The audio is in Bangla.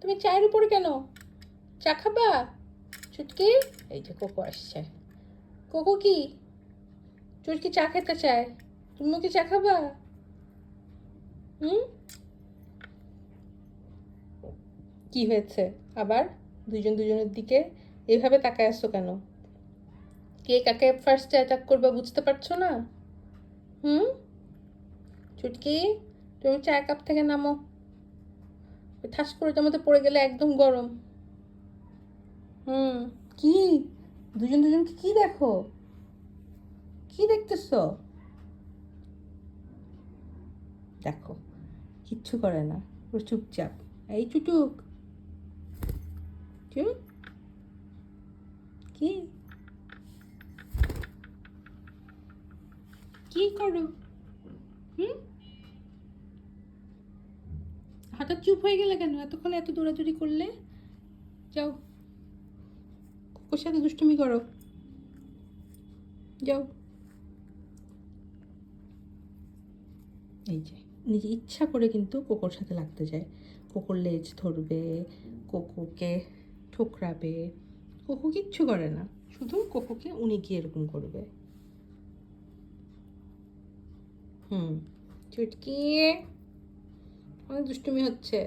তুমি চায়ের উপরে কেন? চা খাবা চুটকি? এই যে কোকো আসছে। কোকো কি চুটকি চা খেতে চায়? তুমিও কি চা খাবা? হুম, কি হয়েছে আবার? দুজন দুজনের দিকে এইভাবে তাকায় আসছো কেন? কে কাকে ফার্স্টে অ্যাটাক করবে বুঝতে পারছো না? হুম, চুটকি তুমি চায়ের কাপ থেকে নামো। ঠাস করে ওটার মধ্যে পড়ে গেলে একদম গরম। হুম, কি দুজন দুজনকে কি দেখো? কি দেখতেছো? দেখো কিচ্ছু করে না, ও চুপচাপ। এই চুটুক, চুপ। কি কি করো? হুম, হঠাৎ চুপ হয়ে গেলে কেন? এতক্ষণ এত দৌড়াদৌড়ি করলে। যাও কোকোর সাথে দুষ্টুমি করো, যাও। এই যে নিজে ইচ্ছা করে কিন্তু কোকোর সাথে লাগতে যায়। কোকোর লেজ ধরবে, কোকোকে ঠোকরাবে। কোকো কিচ্ছু করে না, শুধু কোকোকে উনি গিয়ে এরকম করবে। হুম, চুটকি অনেক দুষ্টুমি হচ্ছে।